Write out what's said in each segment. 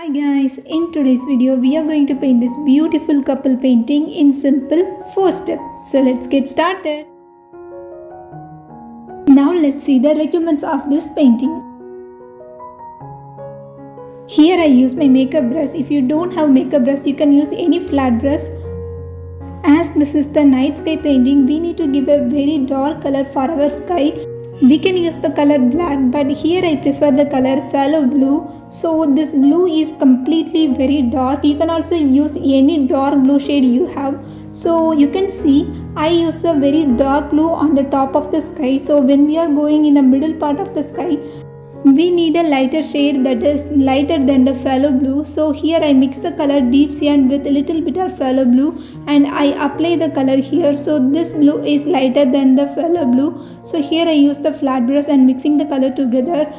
Hi guys, in today's video we are going to paint this beautiful couple painting in simple 4 steps. So let's get started. Now let's see the requirements of this painting. Here I use my makeup brush. If you don't have makeup brush, you can use any flat brush. As this is the night sky painting, we need to give a very dark color for our sky. We can use the color black, but here I prefer the color phthalo blue. So this blue is completely very dark. You can also use any dark blue shade you have. So you can see I used a very dark blue on the top of the sky. So when we are going in the middle part of the sky, we need a lighter shade that is lighter than the phthalo blue. So here I mix the color deep cyan with a little bit of phthalo blue and I apply the color here. So this blue is lighter than the phthalo blue. So here I use the flat brush and mixing the color together.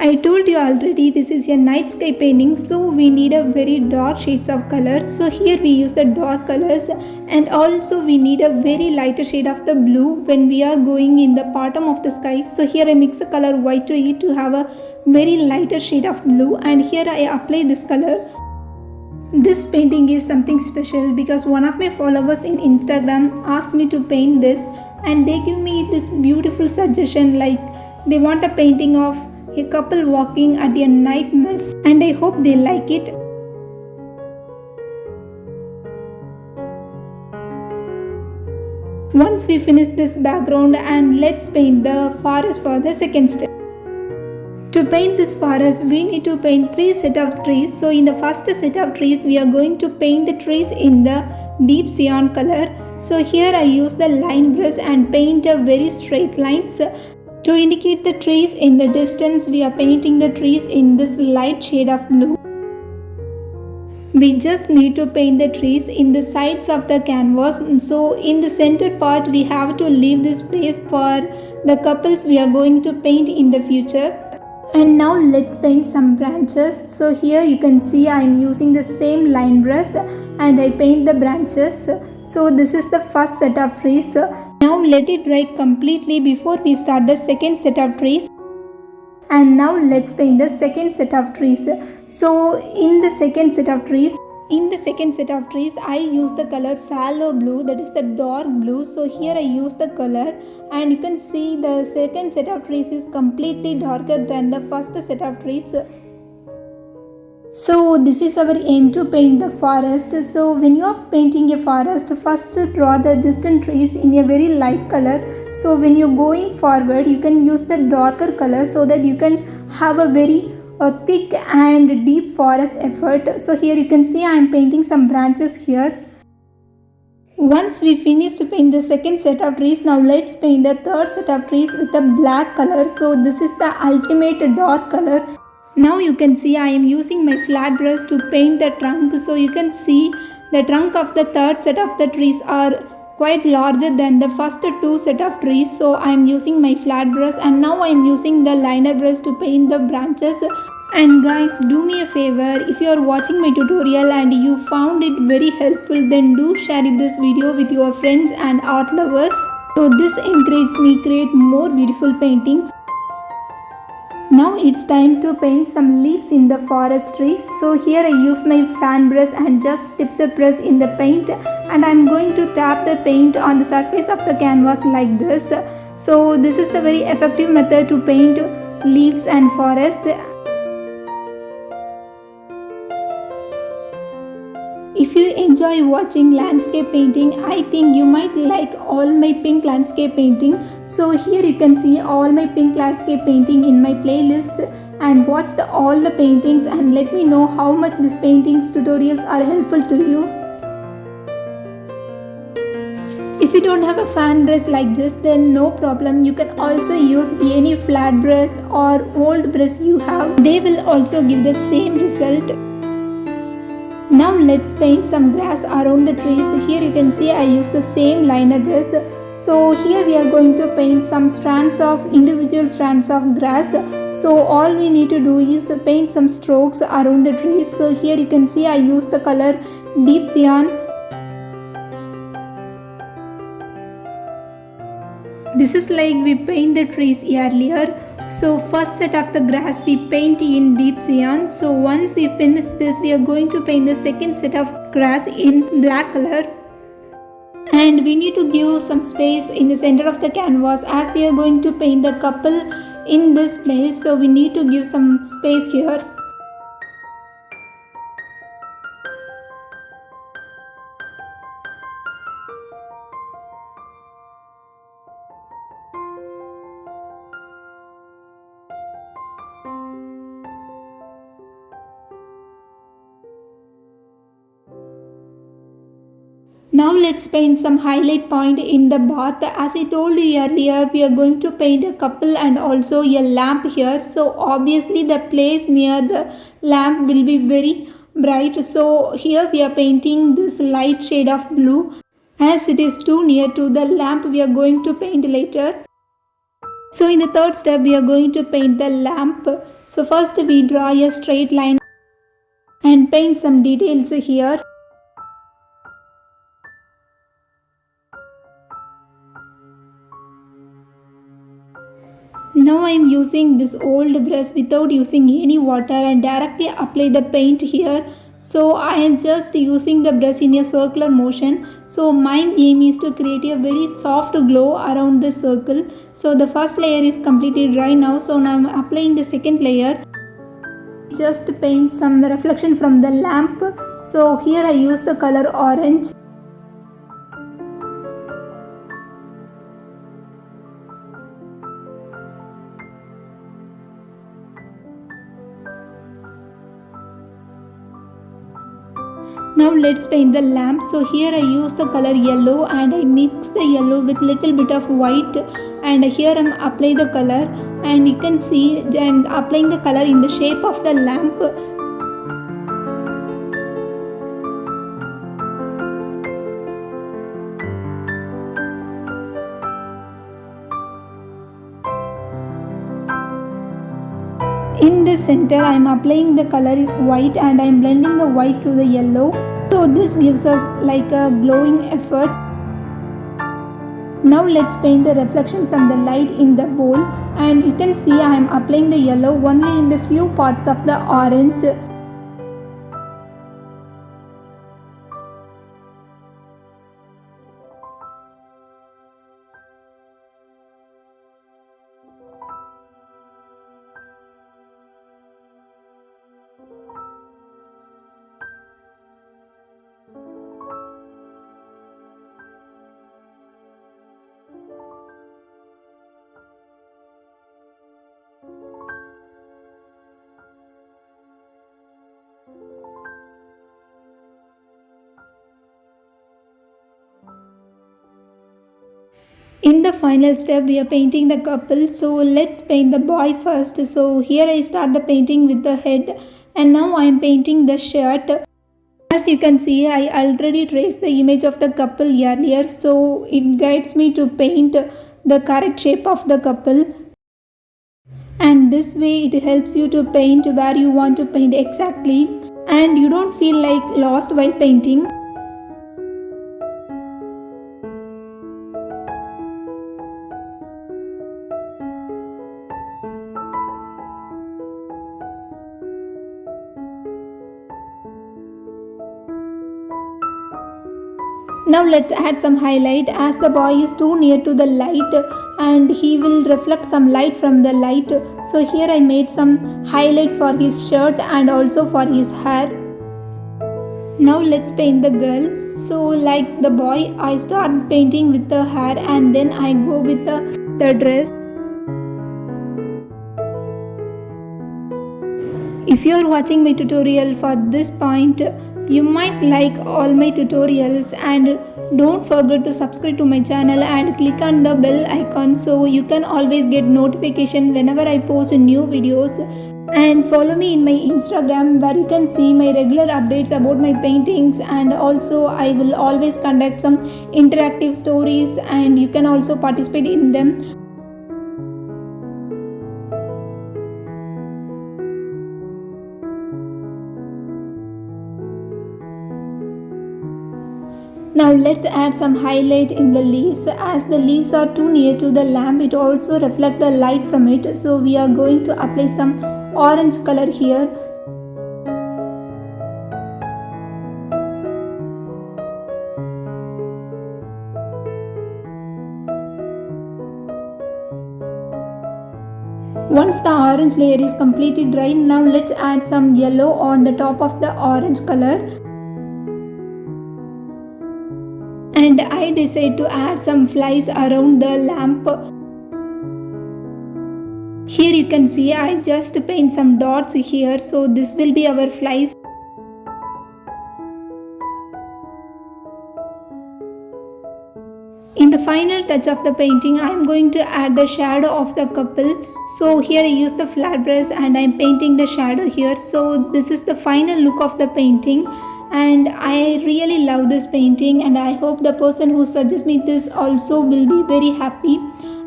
I told you already this is a night sky painting, so we need a very dark shades of color. So here we use the dark colors and also we need a very lighter shade of the blue when we are going in the bottom of the sky. So here I mix the color white to it to have a very lighter shade of blue, and here I apply this color. This painting is something special because one of my followers in Instagram asked me to paint this and they give me this beautiful suggestion, like they want a painting of a couple walking at a night mist, and I hope they like it. Once we finish this background, and let's paint the forest for the second step. To paint this forest, we need to paint 3 sets of trees. So in the first set of trees, we are going to paint the trees in the deep cyan color. So here I use the line brush and paint a very straight lines. To indicate the trees in the distance, we are painting the trees in this light shade of blue. We just need to paint the trees in the sides of the canvas. So in the center part, we have to leave this place for the couples we are going to paint in the future. And now let's paint some branches. So here you can see I am using the same line brush and I paint the branches. So this is the first set of trees. Now let it dry completely before we start the second set of trees. And now let's paint the second set of trees. So in the second set of trees, I use the color phthalo blue, that is the dark blue. So here I use the color and you can see the second set of trees is completely darker than the first set of trees. So this is our aim to paint the forest. So when you are painting a forest, first draw the distant trees in a very light color. So when you're going forward, you can use the darker color so that you can have a very thick and deep forest effect. So here you can see I am painting some branches here. Once we finish to paint the second set of trees, now let's paint the third set of trees with a black color. So this is the ultimate dark color. Now you can see I am using my flat brush to paint the trunk. So you can see the trunk of the third set of the trees are quite larger than the first 2 set of trees. So I am using my flat brush and now I am using the liner brush to paint the branches. And guys, do me a favor, if you are watching my tutorial and you found it very helpful, then do share this video with your friends and art lovers. So this encourages me create more beautiful paintings. Now it's time to paint some leaves in the forest trees. So here I use my fan brush and just dip the brush in the paint and I'm going to tap the paint on the surface of the canvas like this. So this is the very effective method to paint leaves and forest. If you enjoy watching landscape painting, I think you might like all my pink landscape painting. So here you can see all my pink landscape painting in my playlist and watch all the paintings and let me know how much these paintings tutorials are helpful to you. If you don't have a fan brush like this, then no problem. You can also use any flat brush or old brush you have. They will also give the same result. Now let's paint some grass around the trees. Here you can see I use the same liner brush. So here we are going to paint some individual strands of grass. So all we need to do is paint some strokes around the trees. So here you can see I use the color deep cyan. This is like we paint the trees earlier. So first set of the grass we paint in deep cyan. So once we finish this, we are going to paint the second set of grass in black color. And we need to give some space in the center of the canvas as we are going to paint the couple in this place. So we need to give some space here. Now let's paint some highlight point in the bath. As I told you earlier, we are going to paint a couple and also a lamp here. So obviously the place near the lamp will be very bright. So here we are painting this light shade of blue. As it is too near to the lamp, we are going to paint later. So in the third step, we are going to paint the lamp. So first we draw a straight line and paint some details here. Now I am using this old brush without using any water and directly apply the paint here. So I am just using the brush in a circular motion. So my aim is to create a very soft glow around the circle. So the first layer is completely dry now. So now I am applying the second layer. Just paint some reflection from the lamp. So here I use the color orange. Now let's paint the lamp. So here I use the color yellow and I mix the yellow with little bit of white, and here I am apply the color, and you can see I am applying the color in the shape of the lamp. In the center I am applying the color white and I am blending the white to the yellow. So this gives us like a glowing effect. Now let's paint the reflection from the light in the bowl, and you can see I am applying the yellow only in the few parts of the orange. In the final step we are painting the couple, so let's paint the boy first. So here I start the painting with the head, and now I am painting the shirt. As you can see, I already traced the image of the couple earlier, so it guides me to paint the correct shape of the couple. And this way it helps you to paint where you want to paint exactly, and you don't feel like lost while painting. Now let's add some highlight, as the boy is too near to the light and he will reflect some light from the light. So here I made some highlight for his shirt and also for his hair. Now let's paint the girl. So like the boy, I start painting with the hair and then I go with the dress. If you are watching my tutorial for this point, you might like all my tutorials, and don't forget to subscribe to my channel and click on the bell icon so you can always get notification whenever I post new videos. And follow me in my Instagram where you can see my regular updates about my paintings, and also I will always conduct some interactive stories and you can also participate in them. Now let's add some highlight in the leaves. As the leaves are too near to the lamp, it also reflects the light from it. So we are going to apply some orange color here. Once the orange layer is completely dry, now let's add some yellow on the top of the orange color. And I decided to add some flies around the lamp. Here you can see I just paint some dots here, so this will be our flies. In the final touch of the painting, I am going to add the shadow of the couple. So here I use the flat brush and I am painting the shadow here. So this is the final look of the painting. And I really love this painting, and I hope the person who suggests me this also will be very happy.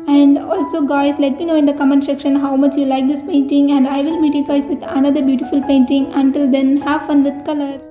And also guys, let me know in the comment section how much you like this painting, and I will meet you guys with another beautiful painting. Until then, have fun with colors.